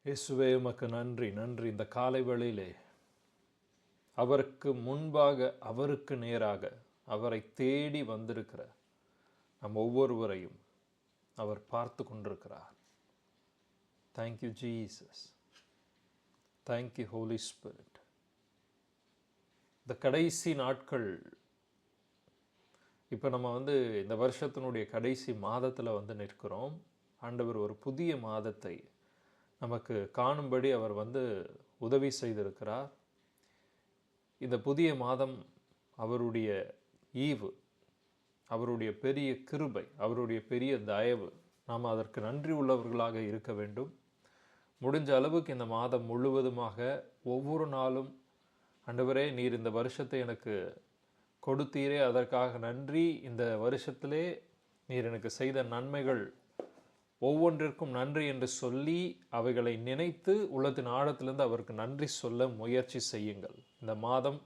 இயேசுவே உமக்கு நன்றி நன்றி. இந்த காலை வேளையிலே அவருக்கு முன்பாக, அவருக்கு நேராக, அவரை தேடி வந்திருக்கிற நம் ஒவ்வொருவரையும் அவர் பார்த்து கொண்டிருக்கிறார். Thank you Jesus, thank you Holy Spirit. இந்த கடைசி நாட்கள், இப்போ நம்ம இந்த வருஷத்தினுடைய கடைசி மாதத்தில் நிற்கிறோம். ஆண்டவர் ஒரு புதிய மாதத்தை நமக்கு காணும்படி அவர் உதவி செய்திருக்கிறார். இந்த புதிய மாதம் அவருடைய ஈவு, அவருடைய பெரிய கிருபை, அவருடைய பெரிய தயவு. நாம் அதற்கு நன்றி உள்ளவர்களாக இருக்க வேண்டும். முடிஞ்ச அளவுக்கு இந்த மாதம் முழுவதுமாக ஒவ்வொரு நாளும், ஆண்டவரே நீர் இந்த வருஷத்தை எனக்கு கொடுத்தீரே, அதற்காக நன்றி. இந்த வருஷத்திலே நீர் எனக்கு செய்த நன்மைகள் ஒவ்வொன்றிற்கும் நன்றி என்று சொல்லி அவைகளை நினைத்து உள்ளத்தின் ஆழத்திலிருந்து அவருக்கு நன்றி சொல்ல முயற்சி செய்யுங்கள். இந்த மாதம்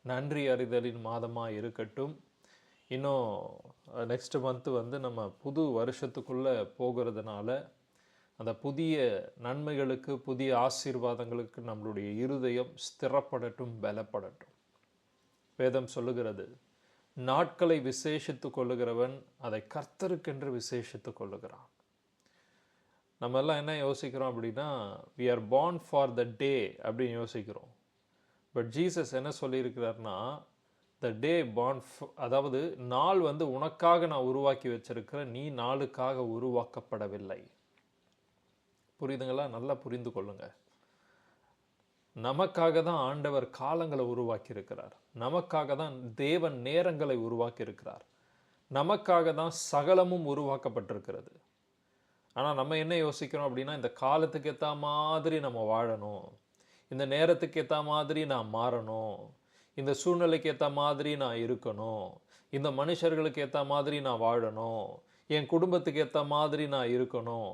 நன்றி அறிதலின் மாதமாக இருக்கட்டும். இன்னும் நெக்ஸ்ட் மந்த்து நம்ம புது வருஷத்துக்குள்ளே போகிறதுனால அந்த புதிய நன்மைகளுக்கு, புதிய ஆசீர்வாதங்களுக்கு நம்மளுடைய இருதயம் ஸ்திரப்படட்டும், பலப்படட்டும். வேதம் சொல்லுகிறது, நாட்களை விசேஷித்து கொள்ளுகிறவன் அதை கர்த்தருக்கென்று விசேஷித்து கொள்ளுகிறான். நம்ம எல்லாம் என்ன யோசிக்கிறோம் அப்படின்னா, we are born for the day அப்படின்னு யோசிக்கிறோம். பட் ஜீசஸ் என்ன சொல்லியிருக்கிறார்னா, the day born, அதாவது நாள் உனக்காக நான் உருவாக்கி வச்சிருக்கிற, நீ நாளுக்காக உருவாக்கப்படவில்லை. புரியுதுங்களா? நல்லா புரிந்து கொள்ளுங்க. நமக்காக தான் ஆண்டவர் காலங்களை உருவாக்கி இருக்கிறார். நமக்காக தான் தேவன் நேரங்களை உருவாக்கி இருக்கிறார். நமக்காக தான் சகலமும் உருவாக்கப்பட்டிருக்கிறது. ஆனால் நம்ம என்ன யோசிக்கிறோம் அப்படின்னா, இந்த காலத்துக்கு ஏற்ற மாதிரி நம்ம வாழணும், இந்த நேரத்துக்கு ஏற்ற மாதிரி நான் மாறணும், இந்த சூழ்நிலைக்கு ஏற்ற மாதிரி நான் இருக்கணும், இந்த மனுஷர்களுக்கு ஏற்ற மாதிரி நான் வாழணும், என் குடும்பத்துக்கு ஏற்ற மாதிரி நான் இருக்கணும்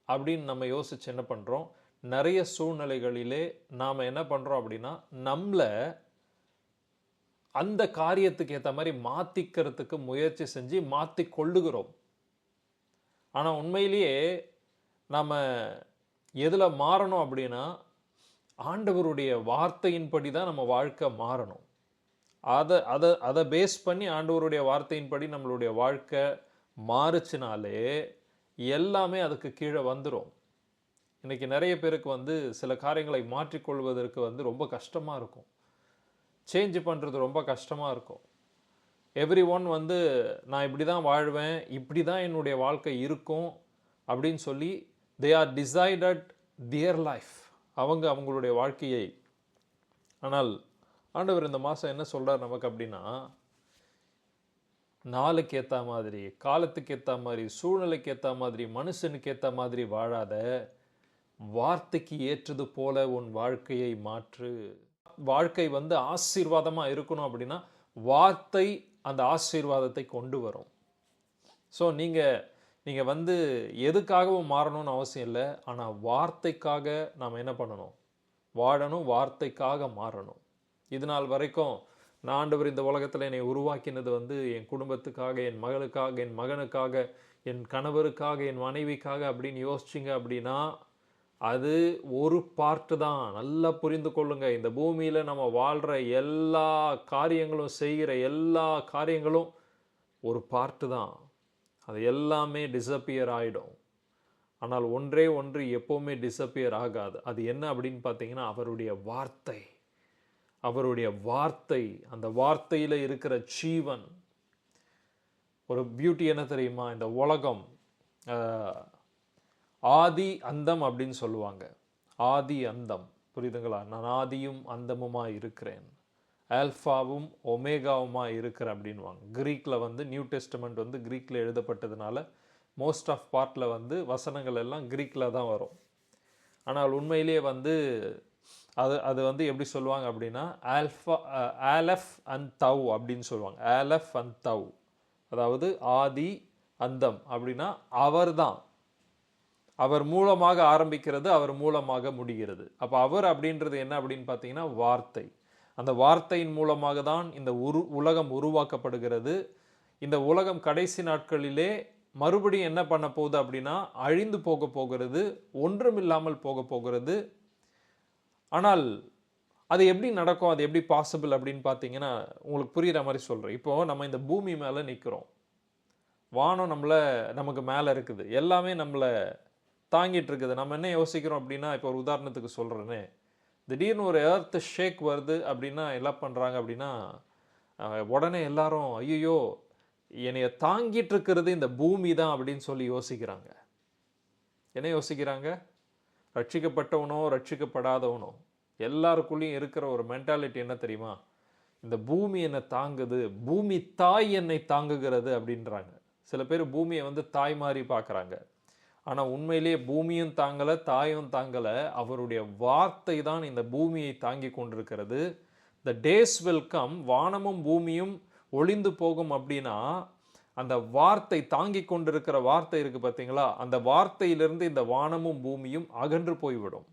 அப்படின்னு நம்ம யோசிச்சு என்ன பண்ணுறோம், நிறைய சூழ்நிலைகளிலே நாம் என்ன பண்ணுறோம் அப்படின்னா, நம்மளை அந்த காரியத்துக்கு ஏற்ற மாதிரி மாற்றிக்கிறதுக்கு முயற்சி செஞ்சு மாற்றி கொள்ளுகிறோம். ஆனால் உண்மையிலேயே நம்ம எதில் மாறணும் அப்படின்னா, ஆண்டவருடைய வார்த்தையின்படி தான் நம்ம வாழ்க்கை மாறணும். அதை பேஸ் பண்ணி ஆண்டவருடைய வார்த்தையின்படி நம்மளுடைய வாழ்க்கை மாறுச்சினாலே எல்லாமே அதுக்கு கீழே வந்துடும். இன்றைக்கி நிறைய பேருக்கு சில காரியங்களை மாற்றிக்கொள்வதற்கு ரொம்ப கஷ்டமாக இருக்கும். சேஞ்ச் பண்ணுறது ரொம்ப கஷ்டமாக இருக்கும். எவ்ரி ஒன் நான் இப்படி தான் வாழ்வேன், இப்படி தான் என்னுடைய வாழ்க்கை இருக்கும் அப்படின்னு சொல்லி they are decided their life, அவங்களுடைய வாழ்க்கையை. ஆனால் ஆண்டவர் இந்த மாதம் என்ன சொல்கிறார் நமக்கு அப்படின்னா, நாளுக்கு ஏற்ற மாதிரி, காலத்துக்கு ஏற்ற மாதிரி, சூழ்நிலைக்கு ஏற்ற மாதிரி, மனுஷனுக்கு ஏற்ற மாதிரி வாழாத, வார்த்தைக்கு ஏற்றது போல உன் வாழ்க்கையை மாற்று. வாழ்க்கை ஆசீர்வாதமாக இருக்கணும் அப்படின்னா வார்த்தை அந்த ஆசீர்வாதத்தை கொண்டு வரும். ஸோ நீங்கள் எதுக்காகவும் மாறணும்னு அவசியம் இல்லை. ஆனால் வார்த்தைக்காக நாம் என்ன பண்ணணும், வாழணும், வார்த்தைக்காக மாறணும். இது நாள் வரைக்கும் நான் ஆண்டவர் இந்த உலகத்தில் என்னை உருவாக்கினது என் குடும்பத்துக்காக, என் மகளுக்காக, என் மகனுக்காக, என் கணவருக்காக, என் மனைவிக்காக அப்படின்னு யோசிச்சிங்க அப்படின்னா அது ஒரு பார்ட்டு தான். நல்லா புரிந்து கொள்ளுங்க. இந்த பூமியில் நம்ம வாழ்கிற எல்லா காரியங்களும், செய்கிற எல்லா காரியங்களும் ஒரு பார்ட்டு தான். அது எல்லாமே டிஸப்பியர் ஆகிடும். ஆனால் ஒன்றே ஒன்று எப்போவுமே டிஸப்பியர் ஆகாது. அது என்ன அப்படின்னு பார்த்தீங்கன்னா, அவருடைய வார்த்தை. அவருடைய வார்த்தை, அந்த வார்த்தையில் இருக்கிற ஜீவன். ஒரு பியூட்டி என்ன தெரியுமா, இந்த உலகம் ஆதி அந்தம் அப்படின்னு சொல்லுவாங்க. ஆதி அந்தம், புரியுதுங்களா? நான் ஆதியும் அந்தமுமாக இருக்கிறேன், ஆல்ஃபாவும் ஒமேகாவுமாக இருக்கிறேன் அப்படின்வாங்க. கிரீக்கில் நியூ டெஸ்டமெண்ட் கிரீக்கில் எழுதப்பட்டதுனால மோஸ்ட் ஆஃப் பார்ட்டில் வசனங்கள் எல்லாம் கிரீக்கில் தான் வரும். ஆனால் உண்மையிலேயே அது எப்படி சொல்லுவாங்க அப்படின்னா, ஆலஃப் அண்ட் தவ் அப்படின்னு சொல்லுவாங்க. ஆலஃப் அண்ட் தவ், அதாவது ஆதி அந்தம் அப்படின்னா அவர் தான். அவர் மூலமாக ஆரம்பிக்கிறது, அவர் மூலமாக முடிகிறது. அப்போ அவர் அப்படின்றது என்ன அப்படின்னு பார்த்தீங்கன்னா வார்த்தை. அந்த வார்த்தையின் மூலமாக தான் இந்த உலகம் உருவாக்கப்படுகிறது. இந்த உலகம் கடைசி நாட்களிலே மறுபடியும் என்ன பண்ண போகுது அப்படின்னா அழிந்து போக போகிறது, ஒன்றுமில்லாமல் போக போகிறது. ஆனால் அது எப்படி நடக்கும், அது எப்படி பாசிபிள் அப்படின்னு பார்த்தீங்கன்னா உங்களுக்கு புரிகிற மாதிரி சொல்கிறேன். இப்போது நம்ம இந்த பூமி மேலே நிற்கிறோம், வானம் நமக்கு மேலே இருக்குது, எல்லாமே நம்மளை தாங்கிட்டு இருக்குது. நம்ம என்ன யோசிக்கிறோம் அப்படின்னா, இப்போ ஒரு உதாரணத்துக்கு சொல்கிறேனே, திடீர்னு ஒரு எர்த் ஷேக் வருது அப்படின்னா என்ன பண்ணுறாங்க அப்படின்னா, உடனே எல்லாரும் ஐயோ என்னைய தாங்கிட்டு இருக்கிறது இந்த பூமி தான் அப்படின்னு சொல்லி யோசிக்கிறாங்க. என்ன யோசிக்கிறாங்க? ரட்சிக்கப்பட்டவனோ ரட்சிக்கப்படாதவனோ எல்லாருக்குள்ளேயும் இருக்கிற ஒரு மென்டாலிட்டி என்ன தெரியுமா? இந்த பூமி என்னை தாங்குது, பூமி தாய் என்னை தாங்குகிறது அப்படின்றாங்க. சில பேர் பூமியை தாய் மாதிரி பார்க்குறாங்க. ஆனால் உண்மையிலேயே பூமியும் தாங்கலை, தாயும் தாங்கலை, அவருடைய வார்த்தை தான் இந்த பூமியை தாங்கி கொண்டிருக்கிறது. த டேஸ் வில் கம், வானமும் பூமியும் ஒளிந்து போகும் அப்படின்னா அந்த வார்த்தை தாங்கி கொண்டிருக்கிற வார்த்தை இருக்கு பார்த்தீங்களா, அந்த வார்த்தையிலிருந்து இந்த வானமும் பூமியும் அகன்று போய்விடும்.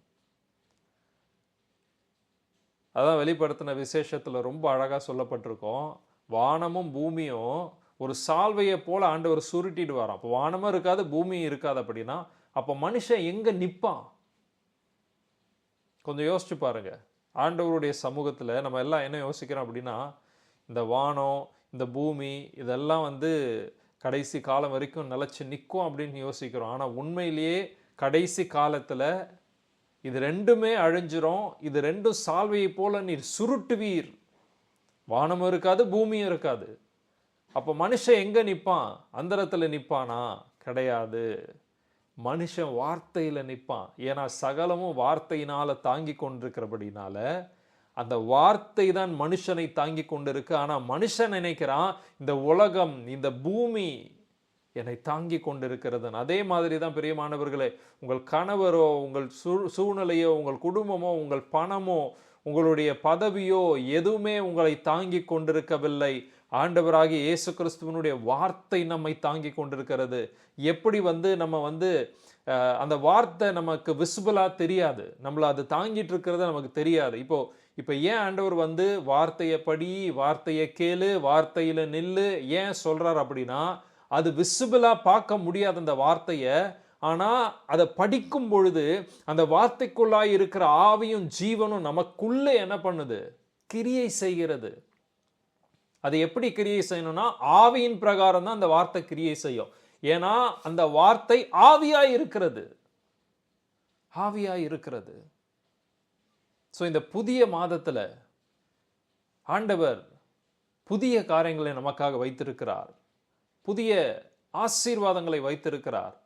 அதான் வெளிப்படுத்தின விசேஷத்தில் ரொம்ப அழகாக சொல்லப்பட்டிருக்கோம். வானமும் பூமியும் ஒரு சால்வையை போல ஆண்டவர் சுருட்டிடுவாராம். அப்போ வானமும் இருக்காது, பூமியும் இருக்காது அப்படின்னா அப்போ மனுஷன் எங்கே நிற்பான்? கொஞ்சம் யோசிச்சு பாருங்க. ஆண்டவருடைய சமூகத்தில் நம்ம எல்லாம் என்ன யோசிக்கிறோம் அப்படின்னா, இந்த வானம் இந்த பூமி இதெல்லாம் கடைசி காலம் வரைக்கும் நிலச்சி நிற்கும் அப்படின்னு யோசிக்கிறோம். ஆனால் உண்மையிலேயே கடைசி காலத்தில் இது ரெண்டுமே அழிஞ்சிரும். இது ரெண்டும் சால்வையை போல நீர் சுருட்டுவீர். வானமும் இருக்காது, பூமியும் இருக்காது. அப்போ மனுஷன் எங்கே நிற்பான்? அந்தரத்தில் நிற்பானா? கிடையாது. மனுஷன் வார்த்தையில் நிற்பான். ஏன்னா சகலமும் வார்த்தையினால் தாங்கி கொண்டிருக்கிறபடினால அந்த வார்த்தை தான் மனுஷனை தாங்கி கொண்டிருக்கு. ஆனால் மனுஷன் நினைக்கிறான் இந்த உலகம் இந்த பூமி என்னை தாங்கி கொண்டிருக்கிறது. அதே மாதிரி தான் பிரியமானவர்களே, உங்கள் கணவரோ உங்கள் சூழ்நிலையோ உங்கள் குடும்பமோ உங்கள் பணமோ உங்களுடைய பதவியோ எதுவுமே உங்களை தாங்கி கொண்டிருக்கவில்லை. ஆண்டவராகிய இயேசு கிறிஸ்துவனுடைய வார்த்தை நம்மை தாங்கி கொண்டிருக்கிறது. எப்படி நம்ம அந்த வார்த்தை நமக்கு விசிபிளாக தெரியாது, நம்மளை அது தாங்கிட்டு இருக்கிறது நமக்கு தெரியாது. இப்போ ஏன் ஆண்டவர் வார்த்தையை படி, வார்த்தையை கேளு, வார்த்தையில் நில்லு ஏன் சொல்றார் அப்படின்னா, அது விசிபிளாக பார்க்க முடியாது அந்த வார்த்தையை. ஆனால் அதை படிக்கும் பொழுது அந்த வார்த்தைக்குள்ளாய் இருக்கிற ஆவியும் ஜீவனும் நமக்குள்ளே என்ன பண்ணுது? கிரியை செய்கிறது. அது எப்படி கிரியை செய்யணும்னா, ஆவியின் பிரகாரம் தான் அந்த வார்த்தை கிரியை செய்யும். ஏன்னா அந்த வார்த்தை ஆவியாய் இருக்கிறது, ஆவியாய் இருக்கிறது. ஸோ இந்த புதிய மாதத்தில் ஆண்டவர் புதிய காரியங்களை நமக்காக வைத்திருக்கிறார், புதிய ஆசீர்வாதங்களை வைத்திருக்கிறார்.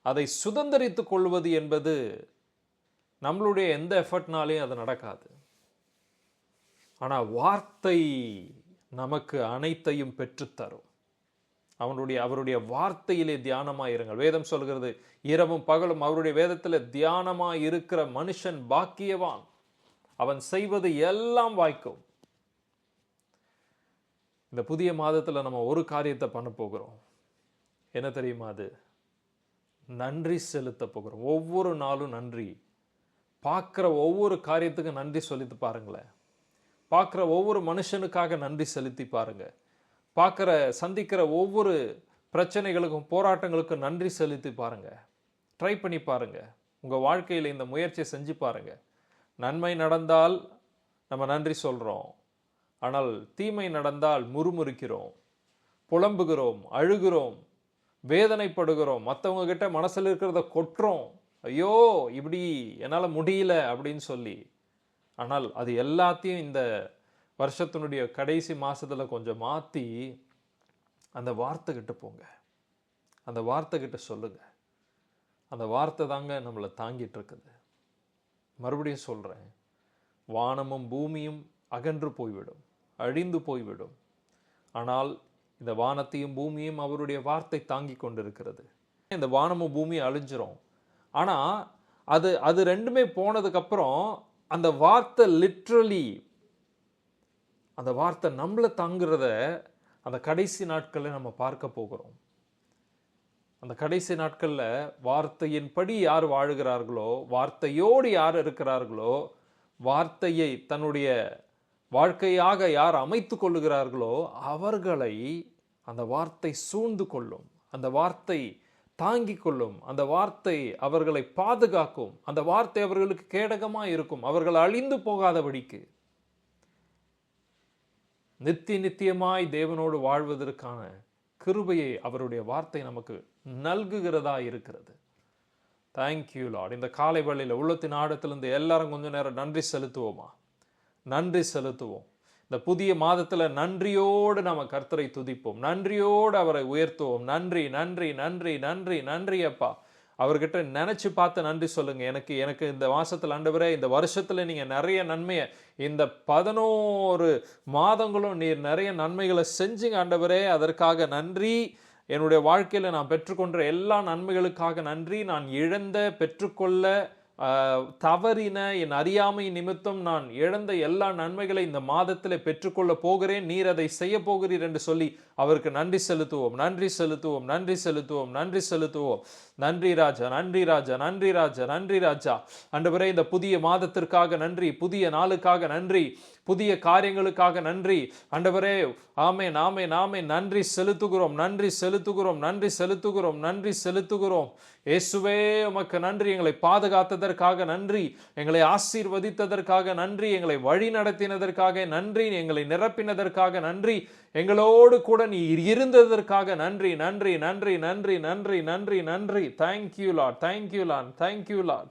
அதை சுதந்திரித்துக் கொள்வது என்பது நம்மளுடைய எந்த எஃபர்ட்னாலையும் அது நடக்காது. ஆனால் வார்த்தை நமக்கு அனைத்தையும் பெற்றுத்தரும். அவருடைய வார்த்தையிலே தியானமாக இருங்கள். வேதம் சொல்கிறது, இரவும் பகலும் அவருடைய வேதத்தில் தியானமாக இருக்கிற மனுஷன் பாக்கியவான், அவன் செய்வது எல்லாம் வாய்க்கும். இந்த புதிய மாதத்தில் நம்ம ஒரு காரியத்தை பண்ண போகிறோம். என்ன தெரியுமா? அது நன்றி செலுத்த போகிறோம். ஒவ்வொரு நாளும் நன்றி. பார்க்குற ஒவ்வொரு காரியத்துக்கும் நன்றி சொல்லிட்டு பாருங்களேன். பார்க்குற ஒவ்வொரு மனுஷனுக்காக நன்றி செலுத்தி பாருங்க. சந்திக்கிற ஒவ்வொரு பிரச்சனைகளுக்கும் போராட்டங்களுக்கும் நன்றி செலுத்தி பாருங்க. ட்ரை பண்ணி பாருங்க. உங்கள் வாழ்க்கையில் இந்த முயற்சியை செஞ்சு பாருங்க. நன்மை நடந்தால் நம்ம நன்றி சொல்கிறோம், ஆனால் தீமை நடந்தால் முறுமுறுக்கிறோம், புலம்புகிறோம், அழுகிறோம், வேதனைப்படுகிறோம், மற்றவங்க கிட்ட மனசில் இருக்கிறத கொட்டுறோம். ஐயோ இப்படி என்னால் முடியல அப்படின்னு சொல்லி. ஆனால் அது எல்லாத்தையும் இந்த வருஷத்தினுடைய கடைசி மாதத்தில் கொஞ்சம் மாற்றி அந்த வார்த்தை கிட்ட போங்க, அந்த வார்த்தை கிட்ட சொல்லுங்க. அந்த வார்த்தை தாங்க நம்மளை தாங்கிட்டு இருக்குது. மறுபடியும் சொல்கிறேன், வானமும் பூமியும் அகன்று போய்விடும், அழிந்து போய்விடும். ஆனால் இந்த வானத்தையும் பூமியும் அவருடைய வார்த்தை தாங்கி கொண்டிருக்கிறது. இந்த வானமும் பூமியும் அழிஞ்சிரும். ஆனால் அது ரெண்டுமே போனதுக்கப்புறம் அந்த வார்த்தை லிட்ரலி, அந்த வார்த்தை நம்மளை தாங்குறத அந்த கடைசி நாட்களில் நம்ம பார்க்க போகிறோம். அந்த கடைசி நாட்களில் வார்த்தையின்படி யார் வாழுகிறார்களோ, வார்த்தையோடு யார் இருக்கிறார்களோ, வார்த்தையை தன்னுடைய வாழ்க்கையாக யார் அமைத்து கொள்ளுகிறார்களோ அவர்களை அந்த வார்த்தை சூழ்ந்து கொள்ளும். அந்த வார்த்தை தாங்கிக் கொள்ளும். அந்த வார்த்தை அவர்களை பாதுகாக்கும். அந்த வார்த்தை அவர்களுக்கு கேடகமாக இருக்கும். அவர்கள் அழிந்து போகாதபடிக்கு நித்தியமாய் தேவனோடு வாழ்வதற்கான கிருபையை அவருடைய வார்த்தை நமக்கு நல்குகிறதா இருக்கிறது. Thank you Lord. இந்த காலை வேளையில் உள்ளத்தின் ஆழத்திலிருந்து எல்லாரும் கொஞ்ச நேரம் நன்றி செலுத்துவோமா? நன்றி செலுத்துவோம். இந்த புதிய மாதத்துல நன்றியோடு நம்ம கர்த்தரை துதிப்போம். நன்றியோடு அவரை உயர்த்துவோம். நன்றி நன்றி நன்றி நன்றி நன்றி அப்பா. அவர்கிட்ட நினைச்சு பார்த்து நன்றி சொல்லுங்க. எனக்கு இந்த மாசத்துல ஆண்டவரே, இந்த வருஷத்துல நீங்க நிறைய நன்மையை, இந்த 11 மாதங்களும் நீர் நிறைய நன்மைகளை செஞ்சுங்க ஆண்டவரே, அதற்காக நன்றி. என்னுடைய வாழ்க்கையில நான் பெற்றுக்கொண்ட எல்லா நன்மைகளுக்காக நன்றி. நான் இழந்த, பெற்றுக்கொள்ள தவறின, என் அறியாமை நிமித்தம் நான் இழந்த எல்லா நன்மைகளை இந்த மாதத்தில் பெற்றுக்கொள்ள போகிறேன். நீர் அதை செய்ய போகிறீர் என்று சொல்லி அவருக்கு நன்றி செலுத்துவோம். நன்றி செலுத்துவோம். நன்றி செலுத்துவோம். நன்றி செலுத்துவோம். நன்றி ராஜா, நன்றி ராஜா, நன்றி ராஜா, நன்றி ராஜா. ஆண்டவரே, இந்த புதிய மாதத்திற்காக நன்றி, புதிய நாளுக்காக நன்றி, புதிய காரியங்களுக்காக நன்றி ஆண்டவரே. ஆமென், ஆமென், ஆமென். நன்றி செலுத்துகிறோம், நன்றி செலுத்துகிறோம், நன்றி செலுத்துகிறோம், நன்றி செலுத்துகிறோம். இயேசுவே, உமக்கு நன்றி. எங்களை பாதுகாத்ததற்காக நன்றி, எங்களை ஆசீர்வதித்ததற்காக நன்றி, எங்களை வழி நடத்தினதற்காக நன்றி, எங்களை நிரப்பினதற்காக நன்றி, எங்களோடு கூட நீ இருந்ததற்காக நன்றி, நன்றி, நன்றி, நன்றி, நன்றி, நன்றி, நன்றி. Thank you Lord, thank you Lord, thank you Lord.